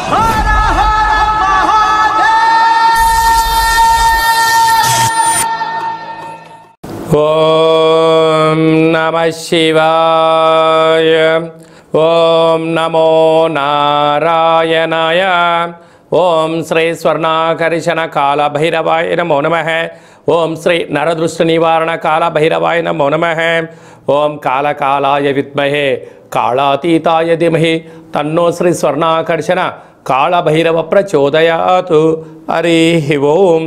ఓం నమః శివాయ. ఓం నమో నారాయణాయ. ఓం శ్రీ స్వర్ణాకర్షణ కాల భైరవాయ నమో నమః. ఓం శ్రీ నరదృష్టి నివారణ కాల భైరవాయ నమో నమః. ఓం కాళకాలాయ విద్మహే కాళాతీతాయ ధీమహి తన్నో శ్రీ స్వర్ణాకర్షణ కాళ భైరవ ప్రచోదయాత్. హరి ఓం.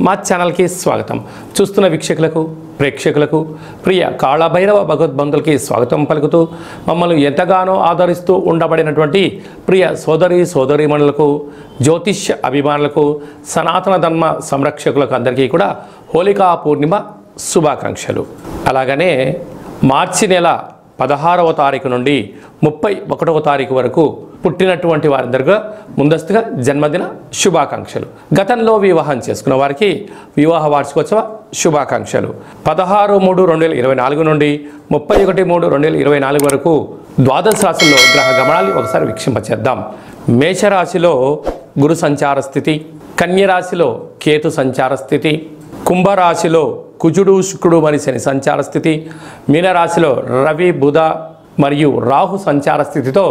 మా ఛానల్కి స్వాగతం. చూస్తున్న వీక్షకులకు ప్రేక్షకులకు ప్రియ కాళభైరవ భగవద్బంధులకి స్వాగతం పలుకుతూ మమ్మల్ని ఎంతగానో ఆదరిస్తూ ఉండబడినటువంటి ప్రియ సోదరీమణులకు, జ్యోతిష్య అభిమానులకు, సనాతన ధర్మ సంరక్షకులకు అందరికీ కూడా హోళికా పూర్ణిమ శుభాకాంక్షలు. అలాగనే మార్చి నెల 16వ తారీఖు నుండి 31వ తారీఖు వరకు పుట్టినటువంటి వారందరిగా ముందస్తుగా జన్మదిన శుభాకాంక్షలు. గతంలో వివాహం చేసుకున్న వారికి వివాహ వార్షికోత్సవ శుభాకాంక్షలు. 16/3/2024 నుండి 31/3/2024 వరకు ద్వాదశ రాశుల్లో గ్రహ గమనాన్ని ఒకసారి వీక్షింపచేద్దాం. మేషరాశిలో గురు సంచార స్థితి, కన్యరాశిలో కేతు సంచార స్థితి, కుంభరాశిలో కుజుడు శుక్రుడు మరియు శని సంచార స్థితి, మీనరాశిలో రవి బుధ మరియు రాహు సంచార స్థితితో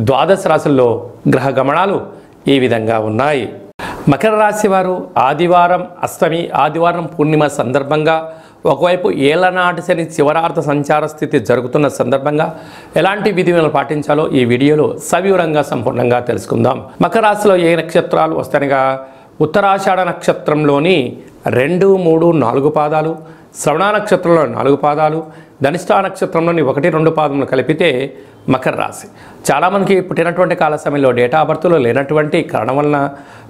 ద్వాదశ రాశుల్లో గ్రహ గమనాలు ఈ విధంగా ఉన్నాయి. మకర రాశి వారు ఆదివారం అష్టమి, ఆదివారం పూర్ణిమ సందర్భంగా ఒకవైపు ఏళ్లనాటి శని చివరార్థ సంచార స్థితి జరుగుతున్న సందర్భంగా ఎలాంటి విధులను పాటించాలో ఈ వీడియోలో సవివరంగా సంపూర్ణంగా తెలుసుకుందాం. మకర రాశిలో ఏ నక్షత్రాలు వస్తాయనగా ఉత్తరాషాఢ నక్షత్రంలోని 2, 3, 4 పాదాలు, శ్రవణ నక్షత్రంలో 4 పాదాలు, ధనిష్ఠా నక్షత్రంలోని 1, 2 పాదములు కలిపితే మకర రాశి. చాలామందికి పుట్టినటువంటి కాల సమయంలో డేటా ఆఫ్ బర్త్లో లేనటువంటి కారణం వలన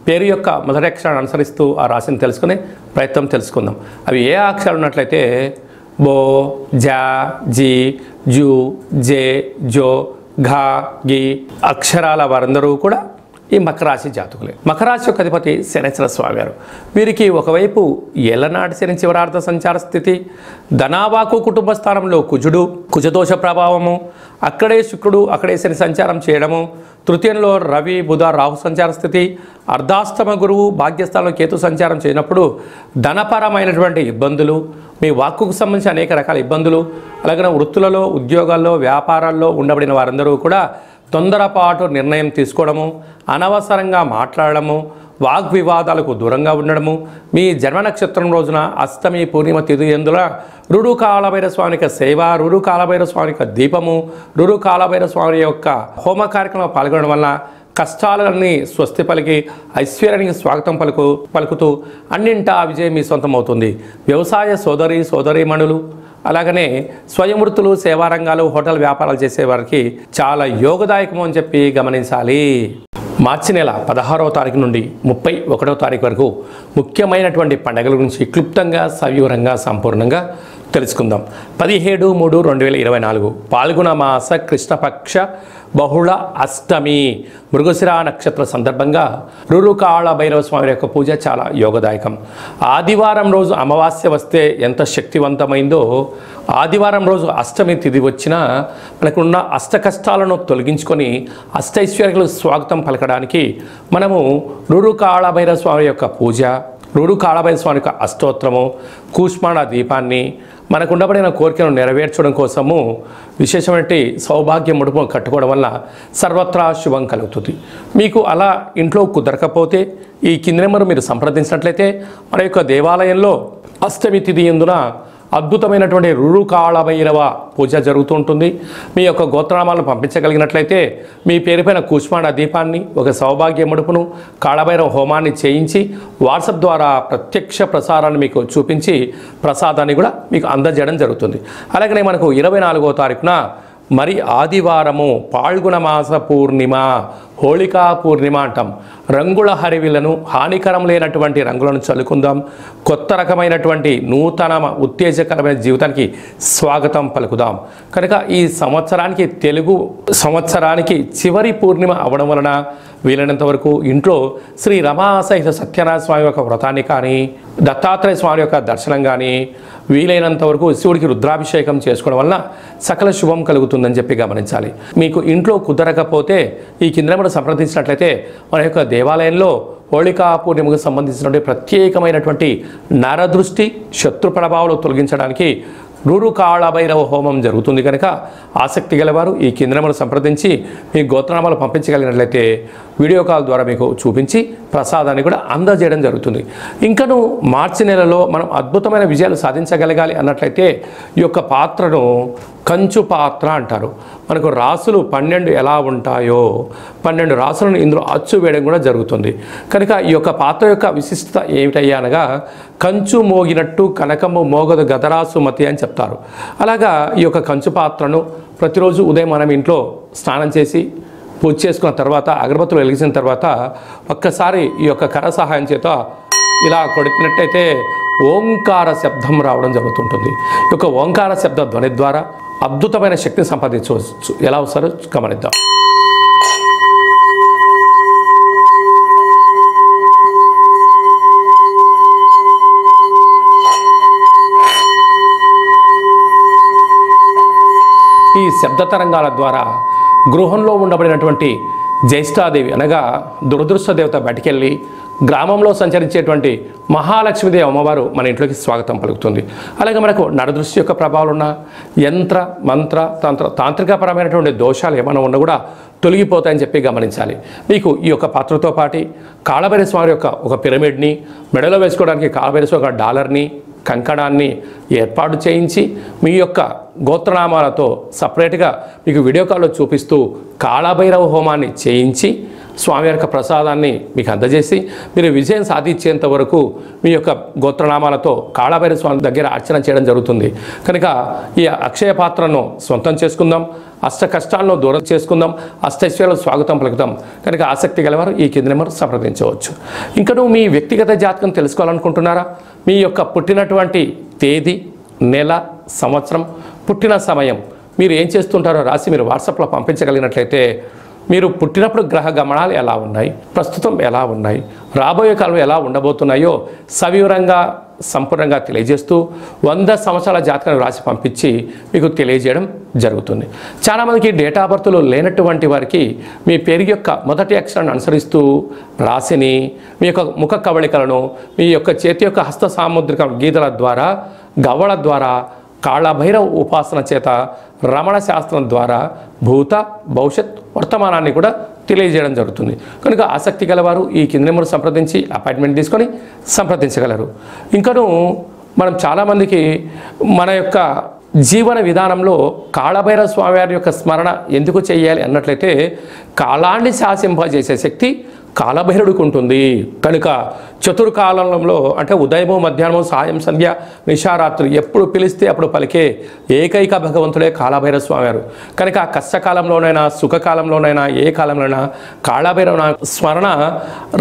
పేరు యొక్క మొదటి అక్షరాన్ని అనుసరిస్తూ ఆ రాశిని తెలుసుకునే ప్రయత్నం తెలుసుకుందాం. అవి ఏ అక్షరాలు ఉన్నట్లయితే బో, జా, జీ, జూ, జే, జో, ఘా, గి అక్షరాల వారందరూ కూడా ఈ మకర రాశి జాతకులే. మకర రాశి యొక్క అధిపతి శనేశ్వర స్వామి గారు. వీరికి ఒకవైపు ఏళ్లనాటి శని చివరార్థ సంచార స్థితి, ధనావాకు కుటుంబ స్థానంలో కుజుడు, కుజదోష ప్రభావము, అక్కడే శుక్రుడు, అక్కడే శని సంచారం చేయడము, తృతీయంలో రవి బుధ రాహు సంచార స్థితి, అర్ధాష్టమ గురువు భాగ్యస్థానంలో కేతు సంచారం చేయనప్పుడు ధనపరమైనటువంటి ఇబ్బందులు, మీ వాక్కుకు సంబంధించి అనేక రకాల ఇబ్బందులు, అలాగే వృత్తులలో, ఉద్యోగాల్లో, వ్యాపారాల్లో ఉండబడిన వారందరూ కూడా తొందరపాటు నిర్ణయం తీసుకోవడము, అనవసరంగా మాట్లాడడము, వాగ్వివాదాలకు దూరంగా ఉండడము, మీ జన్మ నక్షత్రం రోజున అష్టమి పూర్ణిమ తిథి ఎందుల రుడు కాళభైరవ స్వామి యొక్క సేవ, రుడు కాళభైరవ స్వామి యొక్క దీపము, రుడు కాళభైరవ స్వామి యొక్క హోమ కార్యక్రమంలో పాల్గొనడం వల్ల కష్టాలన్నీ స్వస్తి పలికి ఐశ్వర్యానికి స్వాగతం పలుకుతూ అన్నింటా విజయం మీ సొంతం అవుతుంది. వ్యవసాయ సోదరీమణులు, అలాగనే స్వయం వృత్తులు, సేవారంగాలు, హోటల్ వ్యాపారాలు చేసేవారికి చాలా యోగదాయకము అని చెప్పి గమనించాలి. మార్చి నెల 16వ తారీఖు నుండి 31వ తారీఖు వరకు ముఖ్యమైనటువంటి పండుగల గురించి క్లుప్తంగా సవివరంగా సంపూర్ణంగా తెలుసుకుందాం. 17/3/2024 పాల్గొన మాస కృష్ణపక్ష బహుళ అష్టమి మృగశిర నక్షత్ర సందర్భంగా రురు కాళభైరవ స్వామి యొక్క పూజ చాలా యోగదాయకం. ఆదివారం రోజు అమావాస్య వస్తే ఎంత శక్తివంతమైందో, ఆదివారం రోజు అష్టమి తిథి వచ్చినా మనకున్న అష్ట కష్టాలను తొలగించుకొని అష్టైశ్వర్యాలకు స్వాగతం పలకడానికి మనము రురు కాళభైరవ స్వామి యొక్క పూజ, రుడు కాళభైరవ స్వామి యొక్క అష్టోత్తరము, కూష్మాండ దీపాన్ని మనకు ఉండబడిన కోరికను నెరవేర్చడం కోసము విశేషమైన సౌభాగ్య ముడుపు కట్టుకోవడం వల్ల సర్వత్రా శుభం కలుగుతుంది. మీకు అలా ఇంట్లో కుదరకపోతే ఈ కింది నెంబర్ మీరు సంప్రదించినట్లయితే మన యొక్క దేవాలయంలో అష్టమి తిథి ఎందున అద్భుతమైనటువంటి రురు కాళభైరవ పూజ జరుగుతూ ఉంటుంది. మీ యొక్క గోత్రనామాలను పంపించగలిగినట్లయితే మీ పేరుపైన కూష్మాండ దీపాన్ని, ఒక సౌభాగ్య ముడుపును, కాళభైరవ హోమాన్ని చేయించి వాట్సాప్ ద్వారా ప్రత్యక్ష ప్రసారాన్ని మీకు చూపించి ప్రసాదాన్ని కూడా మీకు అందజేయడం జరుగుతుంది. అలాగనే మనకు 24వ తారీఖున మరి ఆదివారము పాల్గొన మాస పూర్ణిమ, హోళికా పూర్ణిమ అంటాం. రంగుల హరివిలను, హానికరం లేనటువంటి రంగులను చల్లుకుందాం. కొత్త రకమైనటువంటి నూతన ఉత్తేజకరమైన జీవితానికి స్వాగతం పలుకుదాం. కనుక ఈ సంవత్సరానికి తెలుగు సంవత్సరానికి చివరి పూర్ణిమ అవడం వలన వీలైనంత వరకు ఇంట్లో శ్రీ రమా సహిత సత్యనారాయణ స్వామి యొక్క వ్రతాన్ని కానీ, దత్తాత్రేయ స్వామి యొక్క దర్శనం కానీ, వీలైనంత వరకు శివుడికి రుద్రాభిషేకం చేసుకోవడం వల్ల సకల శుభం కలుగుతుందని చెప్పి గమనించాలి. మీకు ఇంట్లో కుదరకపోతే ఈ కింద నెంబర్ సంప్రదించినట్లయితే మన యొక్క దేవాలయంలో హోళికా పూర్ణిమకు సంబంధించినటువంటి ప్రత్యేకమైనటువంటి నరదృష్టి శత్రు ప్రభావాలు తొలగించడానికి రూరు కాళభైరవ హోమం జరుగుతుంది కనుక ఆసక్తి గలవారు ఈ కింద నెంబర్ సంప్రదించి మీ గోత్రనామాలు పంపించగలిగినట్లయితే వీడియో కాల్ ద్వారా మీకు చూపించి ప్రసాదాన్ని కూడా అందజేయడం జరుగుతుంది. ఇంకను మార్చి నెలలో మనం అద్భుతమైన విజయాలు సాధించగలగాలి అన్నట్లయితే ఈ యొక్క పాత్రను కంచు పాత్ర అంటారు. మనకు రాసులు 12 ఎలా ఉంటాయో 12 రాసులను ఇందులో అచ్చు వేయడం కూడా జరుగుతుంది. కనుక ఈ యొక్క పాత్ర యొక్క విశిష్టత ఏమిటయ్యా అనగా కంచు మోగినట్టు కనకము మోగదు గదరాసు మతి అని చెప్తారు. అలాగా ఈ యొక్క కంచు పాత్రను ప్రతిరోజు ఉదయం మనం ఇంట్లో స్నానం చేసి పూజ చేసుకున్న తర్వాత అగరబత్తులు వెలిగించిన తర్వాత ఒక్కసారి ఈ యొక్క కర సహాయం చేత ఇలా కొట్టినట్టయితే ఓంకార శబ్దం రావడం జరుగుతుంటుంది. ఈ యొక్క ఓంకార శబ్ద ధ్వని ద్వారా అద్భుతమైన శక్తిని సంపాదించవచ్చు. ఎలా వస్తారో గమనిద్దాం. ఈ శబ్ద తరంగాల ద్వారా గృహంలో ఉండబడినటువంటి జ్యేష్ఠాదేవి అనగా దురదృష్ట దేవత బయటికెళ్ళి గ్రామంలో సంచరించేటువంటి మహాలక్ష్మీదేవి అమ్మవారు మన ఇంట్లోకి స్వాగతం పలుకుతుంది. అలాగే మనకు నరదృష్టి యొక్క ప్రభావాలు ఉన్న యంత్ర మంత్ర తాంత్రికపరమైనటువంటి దోషాలు ఏమైనా ఉన్నా కూడా తొలగిపోతాయని చెప్పి గమనించాలి. మీకు ఈ యొక్క పాత్రతో పాటు కాళభైరవ స్వామి యొక్క ఒక పిరమిడ్ని, మెడలో వేసుకోవడానికి కాళభైరవ స్వామి ఒక డాలర్ని, కంకణాన్ని ఏర్పాటు చేయించి మీ యొక్క గోత్రనామాలతో సపరేట్గా మీకు వీడియో కాల్లో చూపిస్తూ కాళభైరవ హోమాన్ని చేయించి స్వామి యొక్క ప్రసాదాన్ని మీకు అందజేసి మీరు విజయం సాధించేంత వరకు మీ యొక్క గోత్రనామాలతో కాళభైరవ స్వామి దగ్గర అర్చన చేయడం జరుగుతుంది. కనుక ఈ అక్షయ పాత్రను సొంతం చేసుకుందాం, అష్ట కష్టాలను దూరం చేసుకుందాం, అష్టైశ్వర్యాలకు స్వాగతం పలుకుదాం. కనుక ఆసక్తి గలవారు ఈ కింది నెంబర్ సంప్రదించవచ్చు. ఇంకను మీ వ్యక్తిగత జాతకం తెలుసుకోవాలనుకుంటున్నారా? మీ యొక్క పుట్టినటువంటి తేదీ, నెల, సంవత్సరం, పుట్టిన సమయం మీరు ఏం చేస్తుంటారో రాసి మీరు వాట్సాప్లో పంపించగలిగినట్లయితే మీరు పుట్టినప్పుడు గ్రహ గమనాలు ఎలా ఉన్నాయి, ప్రస్తుతం ఎలా ఉన్నాయి, రాబోయే కాలం ఎలా ఉండబోతున్నాయో సవివరంగా సంపూర్ణంగా తెలియజేస్తూ 100 సంవత్సరాల జాతకాన్ని రాసి పంపించి మీకు తెలియజేయడం జరుగుతుంది. చాలామందికి డేట్ ఆఫ్ బర్త్లు లేనటువంటి వారికి మీ పేరు యొక్క మొదటి అక్షరాన్ని అనుసరిస్తూ రాశిని, మీ యొక్క ముఖ కవళికలను, మీ యొక్క చేతి యొక్క హస్త సాముద్రిక గీతల ద్వారా, గవ్వల ద్వారా, కాళభైరవ ఉపాసన చేత, రమణ శాస్త్రం ద్వారా భూత భవిష్యత్ వర్తమానాన్ని కూడా తెలియజేయడం జరుగుతుంది. కనుక ఆసక్తి గలవారు ఈ కింది నెంబర్ సంప్రదించి అపాయింట్మెంట్ తీసుకొని సంప్రదించగలరు. ఇంకను మనం చాలామందికి మన యొక్క జీవన విధానంలో కాళభైరవ స్వామివారి యొక్క స్మరణ ఎందుకు చేయాలి అన్నట్లయితే కాలాన్ని శాసింపజేసే శక్తి కాళభైరవుడికి ఉంటుంది. కనుక చతుర్కాలంలో అంటే ఉదయము, మధ్యాహ్నము, సాయం, సంధ్య, నిశారాత్రి ఎప్పుడు పిలిస్తే అప్పుడు పలికే ఏకైక భగవంతుడే కాళభైరవ స్వామివారు. కనుక కష్టకాలంలోనైనా సుఖకాలంలోనైనా ఏ కాలంలోనైనా కాళభైరవ స్మరణ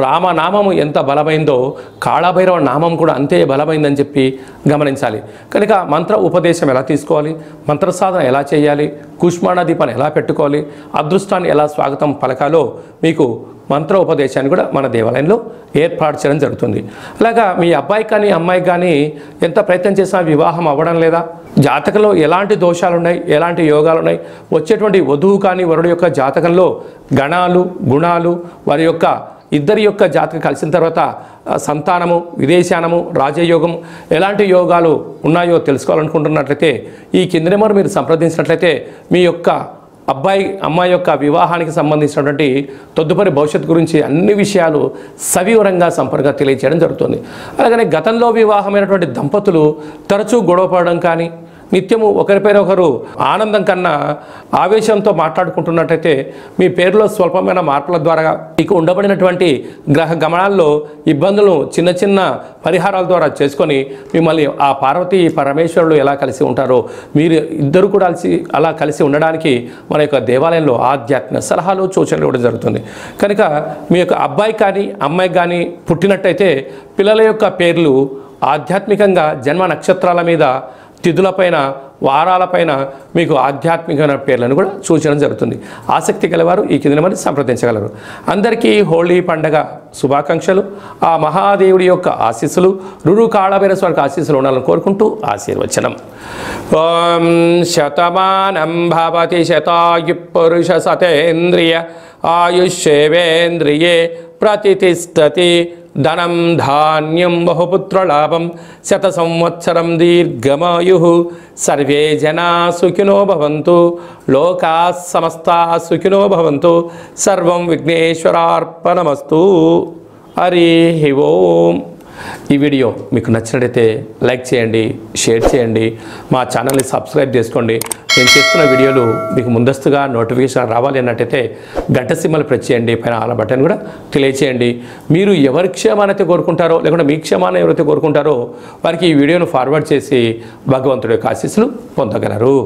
రామనామము ఎంత బలమైందో కాళభైరవ నామం కూడా అంతే బలమైందని చెప్పి గమనించాలి. కనుక మంత్ర ఉపదేశం ఎలా తీసుకోవాలి, మంత్ర సాధన ఎలా చేయాలి, కుష్మాణ దీపాన్ని ఎలా పెట్టుకోవాలి, అదృష్టాన్ని ఎలా స్వాగతం పలకాలో మీకు మంత్ర ఉపదేశాన్ని కూడా మన దేవాలయంలో ఏర్పాటు చేయడం జరుగుతుంది. అలాగా మీ అబ్బాయి కానీ అమ్మాయికి కానీ ఎంత ప్రయత్నం చేసినా వివాహం అవ్వడం లేదా, జాతకంలో ఎలాంటి దోషాలు ఉన్నాయి, ఎలాంటి యోగాలు ఉన్నాయి, వచ్చేటువంటి వధువు కానీ వరుడు యొక్క జాతకంలో గణాలు, గుణాలు, వారి యొక్క ఇద్దరి యొక్క జాతకం కలిసిన తర్వాత సంతానము, విదేశానము, రాజయోగం ఎలాంటి యోగాలు ఉన్నాయో తెలుసుకోవాలనుకుంటున్నట్లయితే ఈ కింది నెంబర్ మీరు సంప్రదించినట్లయితే మీ యొక్క అబ్బాయి అమ్మాయి యొక్క వివాహానికి సంబంధించినటువంటి తదుపరి భవిష్యత్తు గురించి అన్ని విషయాలు సవివరంగా సంపూర్ణంగా తెలియజేయడం జరుగుతుంది. అలాగనే గతంలో వివాహమైనటువంటి దంపతులు తరచూ గొడవపడడం కానీ, నిత్యము ఒకరిపైన ఒకరు ఆనందం కన్నా ఆవేశంతో మాట్లాడుకుంటున్నట్టయితే మీ పేరులో స్వల్పమైన మార్పుల ద్వారా మీకు ఉండబడినటువంటి గ్రహ గమనాల్లో ఇబ్బందులు చిన్న చిన్న పరిహారాల ద్వారా చేసుకొని మిమ్మల్ని ఆ పార్వతీ పరమేశ్వరులు ఎలా కలిసి ఉంటారో మీరు ఇద్దరు కూడా అలా కలిసి ఉండడానికి మన యొక్క దేవాలయంలో ఆధ్యాత్మిక సలహాలు, సూచనలు ఇవ్వడం జరుగుతుంది. కనుక మీ యొక్క అబ్బాయి కానీ అమ్మాయి కానీ పుట్టినట్టయితే పిల్లల యొక్క పేర్లు ఆధ్యాత్మికంగా జన్మ నక్షత్రాల మీద, తిథులపైన, వారాలపైన మీకు ఆధ్యాత్మికమైన పేర్లను కూడా సూచించడం జరుగుతుంది. ఆసక్తి గలవారు ఈ కింద నెంబర్ని సంప్రదించగలరు. అందరికీ హోళీ పండగ శుభాకాంక్షలు. ఆ మహాదేవుడి యొక్క ఆశీస్సులు, రురు కాళభైరవ స్వామికి ఆశీస్సులు ఉండాలని కోరుకుంటూ ఆశీర్వచనం. ఓం శతమానం భవతి శతాయు పురుష సతేంద్రియ ఆయుష్యేవేంద్రియే ప్రతిష్టతి ధనం ధాన్యం బహుపుత్రలాభం శత సంవత్సరం దీర్ఘమాయు సర్వే జనా సుఖినో భవంతు లోకా సమస్తా సుఖినో భవంతు సర్వం విఘ్నేశ్వరార్పణమస్తు. హరి ఓం. ఈ వీడియో మీకు నచ్చినట్లయితే లైక్ చేయండి, షేర్ చేయండి, మా ఛానల్ని సబ్స్క్రైబ్ చేసుకోండి. నేను చేస్తున్న వీడియోలు మీకు ముందస్తుగా నోటిఫికేషన్ రావాలి అన్నట్టయితే గంట సింబల్ ప్రెస్ చేయండి, పైన ఆల్ బటన్ కూడా తెలియచేయండి. మీరు ఎవరి క్షేమాన్ని అయితే కోరుకుంటారో లేకుంటే మీ క్షేమాన్ని ఎవరైతే కోరుకుంటారో వారికి ఈ వీడియోను ఫార్వర్డ్ చేసి భగవంతుడి యొక్క ఆశీస్సులు పొందగలరు.